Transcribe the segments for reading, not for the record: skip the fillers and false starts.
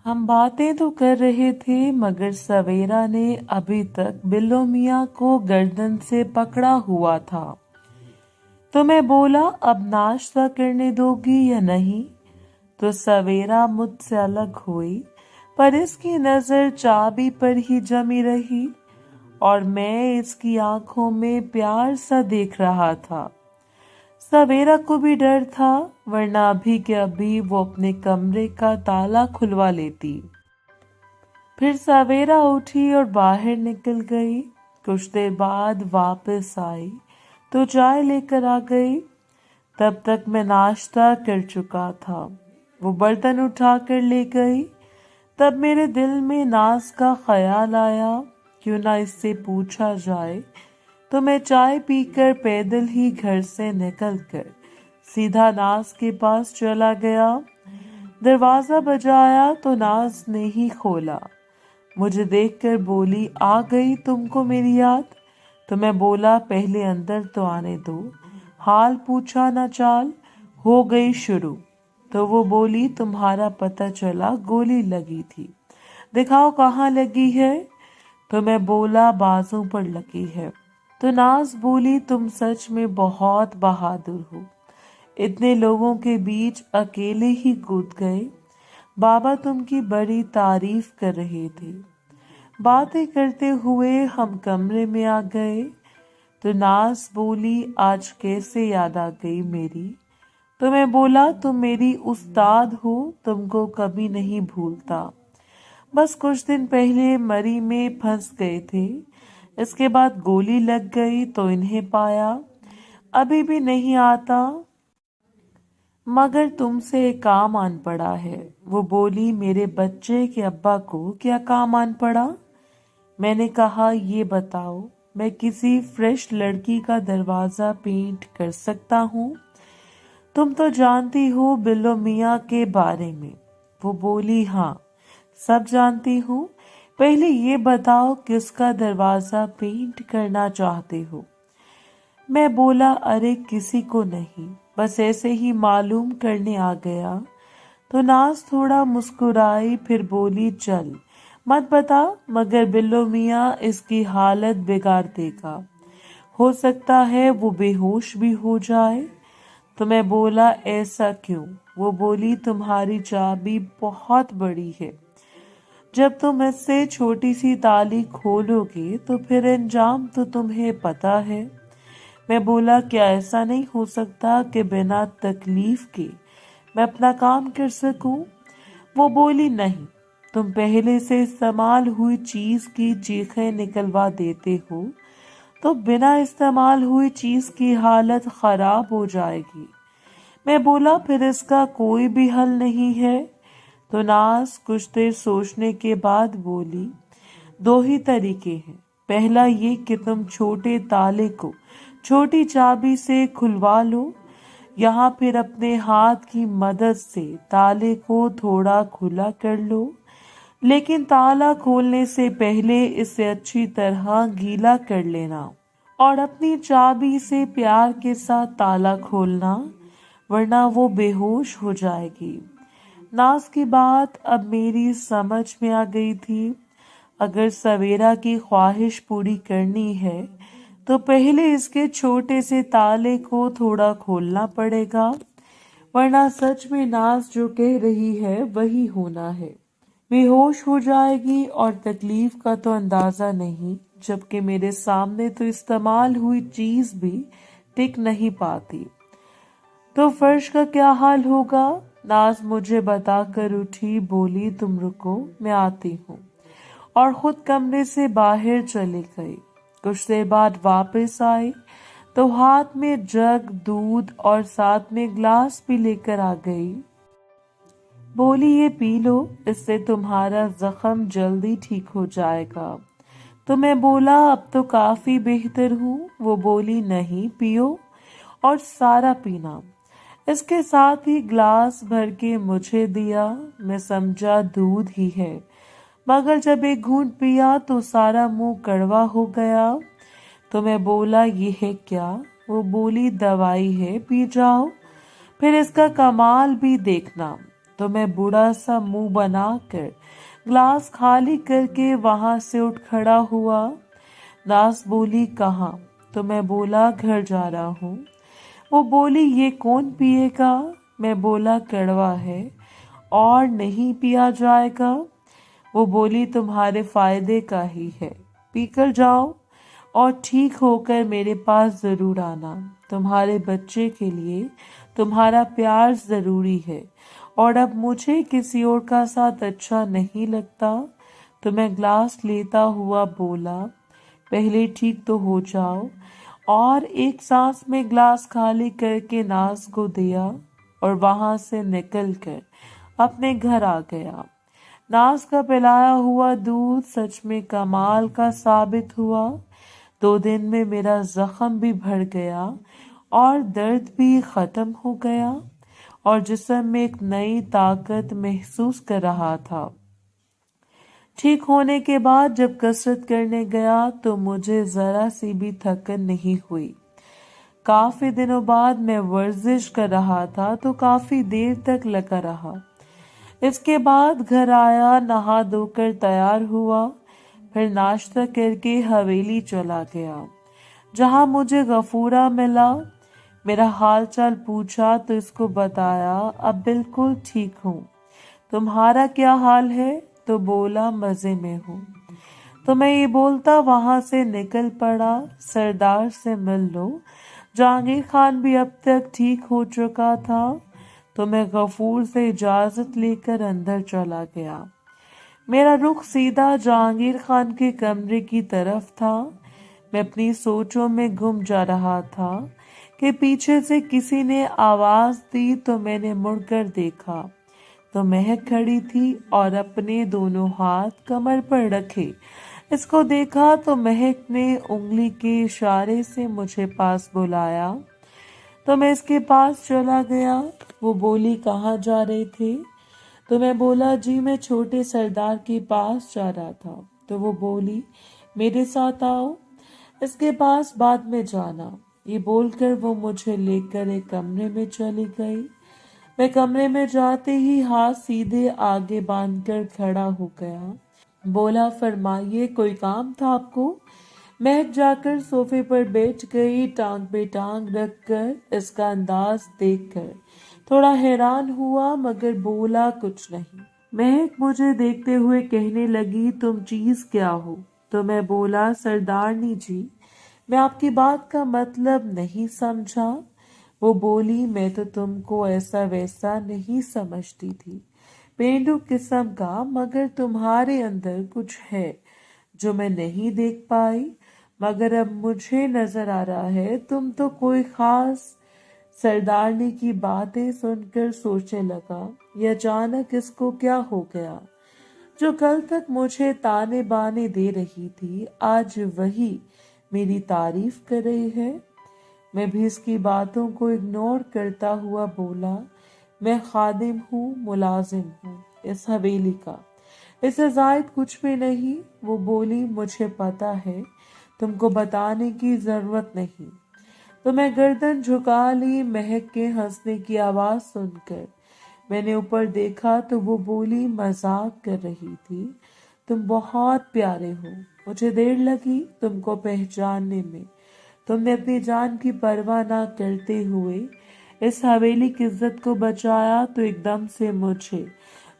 हम बातें तो कर रहे थे मगर सवेरा ने अभी तक बिल्लो मियाँ को गर्दन से पकड़ा हुआ था। तो मैं बोला, अब नाश्ता करने दोगी या नहीं? तो सवेरा मुझसे अलग हुई, पर इसकी नजर चाबी पर ही जमी रही और मैं इसकी आंखों में प्यार सा देख रहा था। सवेरा को भी डर था, वरना अभी के अभी वो अपने कमरे का ताला खुलवा लेती। फिर सवेरा उठी और बाहर निकल गई। कुछ देर बाद वापस आई तो चाय लेकर आ गई। तब तक मैं नाश्ता कर चुका था। वो बर्तन उठा कर ले गई। तब मेरे दिल में नाज का ख्याल आया, क्यों ना इससे पूछा जाए। तो मैं चाय पीकर पैदल ही घर से निकलकर सीधा नाज के पास चला गया। दरवाजा बजाया तो नाज ने ही खोला। मुझे देखकर बोली, आ गई तुमको मेरी याद? तो मैं बोला, पहले अंदर तो आने दो, हाल पूछा ना चाल, हो गई शुरू। तो वो बोली, तुम्हारा पता चला गोली लगी थी, दिखाओ कहाँ लगी है? तो मैं बोला, बाजू पर लगी है। तो नाज बोली, तुम सच में बहुत बहादुर हो, इतने लोगों के बीच अकेले ही कूद गए। बाबा तुमकी बड़ी तारीफ कर रहे थे। बातें करते हुए हम कमरे में आ गए। तो नाज बोली, आज कैसे याद आ गई मेरी? तो मैं बोला, तुम मेरी उस्ताद हो, तुमको कभी नहीं भूलता। बस कुछ दिन पहले मरी में फंस गए थे, इसके बाद गोली लग गई तो इन्हें पाया। अभी भी नहीं आता, मगर तुमसे एक काम आन पड़ा है। वो बोली, मेरे बच्चे के अब्बा को क्या काम आन पड़ा? मैंने कहा, ये बताओ, मैं किसी फ्रेश लड़की का दरवाजा पेंट कर सकता हूँ? तुम तो जानती हो बिल्लो मियाँ के बारे में। वो बोली, हाँ सब जानती हूँ। पहले ये बताओ, किसका दरवाजा पेंट करना चाहते हो? मैं बोला, अरे किसी को नहीं, बस ऐसे ही मालूम करने आ गया। तो नाज थोड़ा मुस्कुराई, फिर बोली, चल मत बता, मगर बिल्लो मियाँ इसकी हालत बिगाड़ देगा, हो सकता है वो बेहोश भी हो जाए। तो मैं बोला, ऐसा क्यों? वो बोली, तुम्हारी चाबी बहुत बड़ी है, जब तुम इससे छोटी सी ताली खोलोगे तो फिर अंजाम तो तुम्हें पता है। मैं बोला, क्या ऐसा नहीं हो सकता कि बिना तकलीफ के मैं अपना काम कर सकूं? वो बोली, नहीं, तुम पहले से इस्तेमाल हुई चीज की चीखें निकलवा देते हो तो बिना इस्तेमाल हुई चीज की हालत खराब हो जाएगी। मैं बोला, फिर इसका कोई भी हल नहीं है? तो नाज कुछ देर सोचने के बाद बोली, दो ही तरीके हैं। पहला ये कि तुम छोटे ताले को छोटी चाबी से खुलवा लो, यहाँ फिर अपने हाथ की मदद से ताले को थोड़ा खुला कर लो, लेकिन ताला खोलने से पहले इसे अच्छी तरह गीला कर लेना और अपनी चाबी से प्यार के साथ ताला खोलना, वरना वो बेहोश हो जाएगी। नाज की बात अब मेरी समझ में आ गई थी। अगर सवेरा की ख्वाहिश पूरी करनी है तो पहले इसके छोटे से ताले को थोड़ा खोलना पड़ेगा, वरना सच में नाज जो कह रही है वही होना है। बेहोश हो जाएगी और तकलीफ का तो अंदाजा नहीं, जबकि मेरे सामने तो इस्तेमाल हुई चीज भी टिक नहीं पाती। तो फर्श का क्या हाल होगा? नाज मुझे बताकर उठी, बोली, तुम रुको, मैं आती हूँ, और खुद कमरे से बाहर चली गई। कुछ देर बाद वापस आई तो हाथ में जग दूध और साथ में ग्लास भी लेकर आ गई। बोली, ये पी लो, इससे तुम्हारा जख्म जल्दी ठीक हो जाएगा। तो मैं बोला, अब तो काफी बेहतर हूँ। वो बोली, नहीं, पियो और सारा पीना। इसके साथ ही ग्लास भर के मुझे दिया। मैं समझा दूध ही है, मगर जब एक घूंट पिया तो सारा मुंह कड़वा हो गया। तो मैं बोला, ये है क्या? वो बोली, दवाई है, पी जाओ, फिर इसका कमाल भी देखना। तो मैं बूढ़ा सा मुंह बनाकर ग्लास खाली करके वहां से उठ खड़ा हुआ। नाज बोली कहाँ? तो मैं बोला घर जा रहा हूँ। वो बोली ये कौन पिएगा? मैं बोला कड़वा है और नहीं पिया जाएगा। वो बोली तुम्हारे फायदे का ही है, पीकर जाओ और ठीक होकर मेरे पास जरूर आना। तुम्हारे बच्चे के लिए तुम्हारा प्यार जरूरी है और अब मुझे किसी और का साथ अच्छा नहीं लगता। तो मैं ग्लास लेता हुआ बोला पहले ठीक तो हो जाओ, और एक सांस में ग्लास खाली करके नाज को दिया और वहां से निकलकर अपने घर आ गया। नाज का पिलाया हुआ दूध सच में कमाल का साबित हुआ। 2 दिन में मेरा जख्म भी भर गया और दर्द भी खत्म हो गया और जिस्म में एक नई ताकत महसूस कर रहा था। ठीक होने के बाद जब कसरत करने गया तो मुझे जरा सी भी थकन नहीं हुई। काफी दिनों बाद मैं वर्जिश कर रहा था तो काफी देर तक लगा रहा। इसके बाद घर आया, नहा धोकर तैयार हुआ, फिर नाश्ता करके हवेली चला गया जहां मुझे गफूरा मिला। मेरा हाल चाल पूछा तो इसको बताया अब बिल्कुल ठीक हूँ। तुम्हारा क्या हाल है? तो बोला मजे में हूँ। तो मैं ये बोलता वहां से निकल पड़ा, सरदार से मिल लो। जहांगीर खान भी अब तक ठीक हो चुका था। तो मैं गफूर से इजाजत लेकर अंदर चला गया। मेरा रुख सीधा जहांगीर खान के कमरे की तरफ था। मैं अपनी सोचों में गुम जा रहा था कि पीछे से किसी ने आवाज दी तो मैंने मुड़कर देखा तो महक खड़ी थी और अपने दोनों हाथ कमर पर रखे। इसको देखा तो महक ने उंगली के इशारे से मुझे पास बुलाया तो मैं इसके पास चला गया। वो बोली कहाँ जा रहे थे? तो मैं बोला जी मैं छोटे सरदार के पास जा रहा था। तो वो बोली मेरे साथ आओ, इसके पास बाद में जाना। ये बोलकर वो मुझे लेकर एक कमरे में चली गई। मैं कमरे में जाते ही हाथ सीधे आगे बांधकर खड़ा हो गया। बोला फरमाइए कोई काम था आपको? महक जाकर सोफे पर बैठ गई, टांग पे टांग रखकर। इसका अंदाज देखकर थोड़ा हैरान हुआ मगर बोला कुछ नहीं। महक मुझे देखते हुए कहने लगी तुम चीज क्या हो? तो मैं बोला सरदारनी जी मैं आपकी बात का मतलब नहीं समझा। वो बोली मैं तो तुमको ऐसा वैसा नहीं समझती थी, पेंडू किस्म का, मगर तुम्हारे अंदर कुछ है जो मैं नहीं देख पाई। मगर अब मुझे नजर आ रहा है तुम तो कोई खास। सरदारनी की बातें सुनकर सोचने लगा ये अचानक इसको क्या हो गया। जो कल तक मुझे ताने बाने दे रही थी आज वही मेरी तारीफ कर रही है। मैं भी इसकी बातों को इग्नोर करता हुआ बोला मैं खादिम हूँ, मुलाजिम हूँ इस हवेली का, इससे जायद कुछ भी नहीं। वो बोली मुझे पता है, तुमको बताने की जरूरत नहीं। तो मैं गर्दन झुका ली। महक के हंसने की आवाज सुनकर मैंने ऊपर देखा तो वो बोली मजाक कर रही थी, तुम बहुत प्यारे हो, मुझे देर लगी तुमको पहचानने में। तुमने अपनी जान की परवाह ना करते हुए इस हवेली की इज्जत को बचाया। तो एकदम से मुझे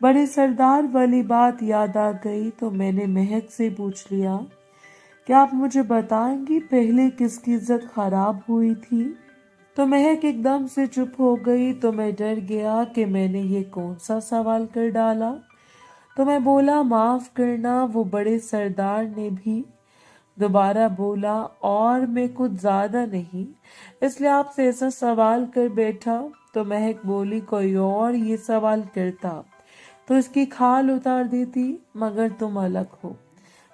बड़े सरदार वाली बात याद आ गई। तो मैंने महक से पूछ लिया क्या आप मुझे बताएंगी पहले किसकी इज्जत खराब हुई थी? तो महक एकदम से चुप हो गई। तो मैं डर गया कि मैंने ये कौन सा सवाल कर डाला। तो मैं बोला माफ करना। वो बड़े सरदार ने भी दोबारा बोला और मैं कुछ ज्यादा नहीं इसलिए आपसे ऐसा सवाल कर बैठा। तो महक बोली कोई और ये सवाल करता तो इसकी खाल उतार देती, मगर तुम अलग हो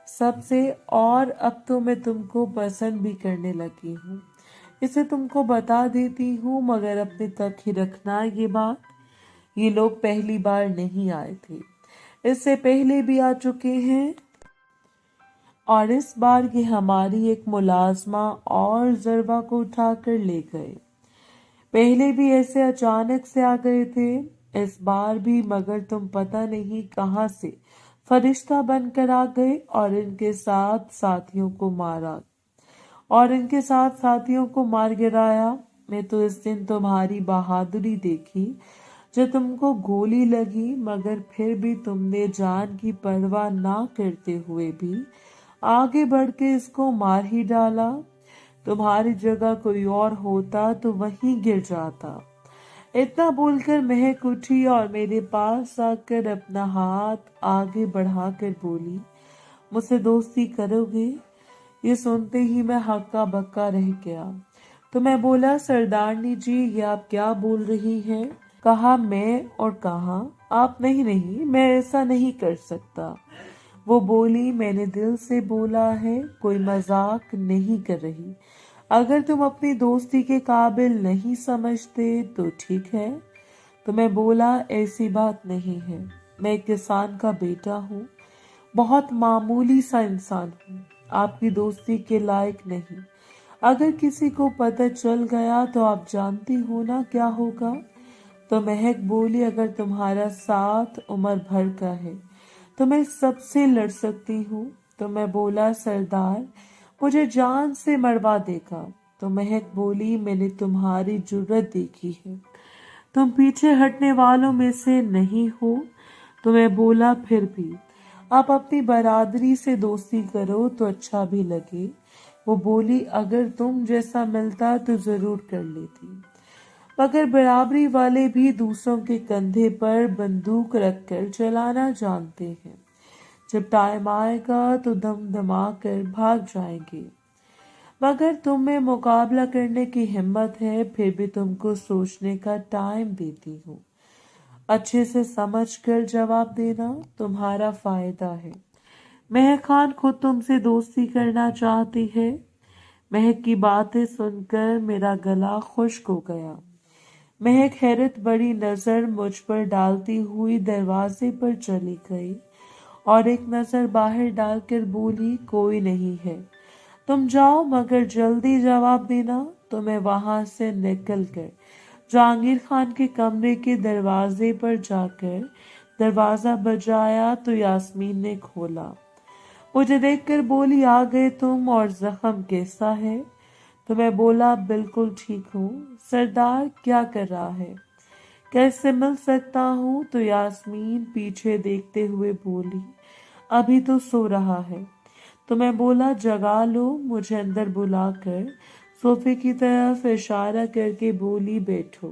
सबसे और अब तो मैं तुमको पसंद भी करने लगी हूँ। इसे तुमको बता देती हूँ मगर अपने तक ही रखना ये बात। ये लोग पहली बार नहीं आए थे, इससे पहले भी आ चुके हैं और इस बार ये हमारी एक मुलाजमा और जरबा को उठा कर ले गए। पहले भी ऐसे अचानक से आ गए थे। इस बार भी, मगर तुम पता नहीं कहाँ से फरिश्ता बनकर आ गए और इनके साथ मार गिराया। मैं तो इस दिन तुम्हारी बहादुरी देखी जो तुमको गोली लगी, मगर फिर भी तुमने जान की परवाह ना करते हुए भी आगे बढ़ के इसको मार ही डाला। तुम्हारी जगह कोई और होता तो वहीं गिर जाता। इतना बोलकर महक उठी और मेरे पास आकर अपना हाथ आगे बढ़ाकर बोली, मुझसे दोस्ती करोगे? ये सुनते ही मैं हक्का बक्का रह गया। तो मैं बोला, सरदारनी जी, ये आप क्या बोल रही हैं? कहा मैं और कहा आप? नहीं, मैं ऐसा नहीं कर सकता। वो बोली, मैंने दिल से बोला है, कोई मजाक नहीं कर रही। अगर तुम अपनी दोस्ती के काबिल नहीं समझते तो ठीक है। तो मैं बोला, ऐसी बात नहीं है, मैं एक किसान का बेटा हूँ, बहुत मामूली सा इंसान हूँ, आपकी दोस्ती के लायक नहीं। अगर किसी को पता चल गया तो आप जानती हो ना क्या होगा। तो महक बोली, अगर तुम्हारा साथ उम्र भर का है तो मैं सबसे लड़ सकती हूँ। तो मैं बोला, सरदार मुझे जान से मरवा देगा। तो महक बोली, मैंने तुम्हारी जुर्रत देखी है, तुम पीछे हटने वालों में से नहीं हो। तो मैं बोला, फिर भी आप अपनी बरादरी से दोस्ती करो तो अच्छा भी लगे। वो बोली, अगर तुम जैसा मिलता तो जरूर कर लेती, मगर बराबरी वाले भी दूसरों के कंधे पर बंदूक रखकर चलाना जानते हैं। जब टाइम आएगा तो दम दमा कर भाग जाएंगे, मगर तुम में मुकाबला करने की हिम्मत है, फिर भी तुमको सोचने का टाइम देती हूँ। अच्छे से समझ कर जवाब देना, तुम्हारा फायदा है। महक खान खुद तुमसे दोस्ती करना चाहती है। महक की बातें सुनकर मेरा गला खुश्क हो गया। महक हैरत बड़ी नजर मुझ पर डालती हुई दरवाजे पर चली गई और एक नजर बाहर डालकर बोली, कोई नहीं है, तुम जाओ, मगर जल्दी जवाब देना। तो मैं वहां से निकलकर जहांगीर खान के कमरे के दरवाजे पर जाकर दरवाजा बजाया तो यास्मीन ने खोला। मुझे देखकर बोली, आ गए तुम, और जख्म कैसा है? तो मैं बोला, बिल्कुल ठीक हूँ। सरदार क्या कर रहा है, कैसे मिल सकता हूँ? तो यास्मीन पीछे देखते हुए बोली, अभी तो सो रहा है। तो मैं बोला, जगा लो। मुझे अंदर बुलाकर सोफे की तरफ इशारा करके बोली, बैठो।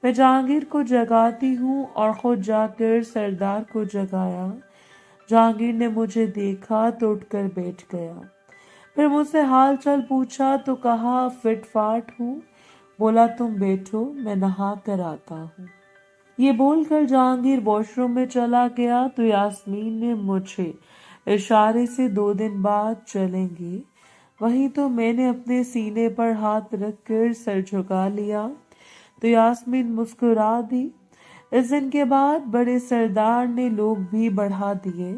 मैं जहांगीर को जगाती हूँ और खुद जाकर सरदार को जगाया। जहांगीर ने मुझे देखा तो उठकर बैठ गया, फिर मुझसे हाल चाल पूछा तो कहा, फिट फाट हूँ। बोला, तुम बैठो, मैं नहा कर आता हूँ। ये बोलकर जहांगीर वॉशरूम में चला गया तो यास्मीन ने मुझे इशारे से 2 दिन बाद चलेंगे। वहीं तो मैंने अपने सीने पर हाथ रखकर सर झुका लिया तो यास्मीन मुस्कुरा दी। इस दिन के बाद बड़े सरदार ने लोग भी बढ़ा दिए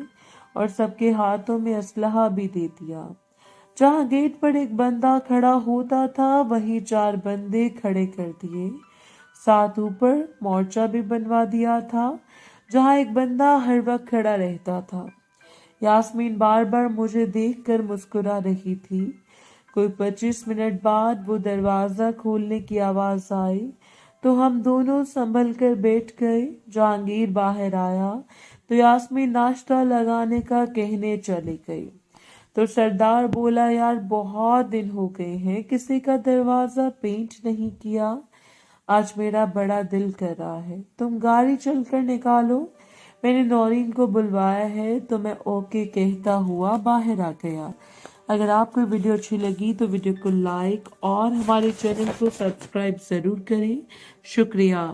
और सबके हाथों में असलहा भी दे दिया। जहाँ गेट पर एक बंदा खड़ा होता था वहीं 4 बंदे खड़े कर दिए। साथ ऊपर मोर्चा भी बनवा दिया था जहाँ एक बंदा हर वक्त खड़ा रहता था। यास्मीन बार बार मुझे देखकर मुस्कुरा रही थी। कोई 25 मिनट बाद वो दरवाजा खोलने की आवाज आई तो हम दोनों संभल कर बैठ गए। जहांगीर बाहर आया तो यास्मीन नाश्ता लगाने का कहने चली गई तो सरदार बोला, यार बहुत दिन हो गए हैं किसी का दरवाजा पेंट नहीं किया, आज मेरा बड़ा दिल कर रहा है, तुम गाड़ी चलकर निकालो। मैंने नौरीन को बुलवाया है। तो मैं ओके कहता हुआ बाहर आ गया। अगर आपको वीडियो अच्छी लगी तो वीडियो को लाइक और हमारे चैनल को सब्सक्राइब जरूर करें। शुक्रिया।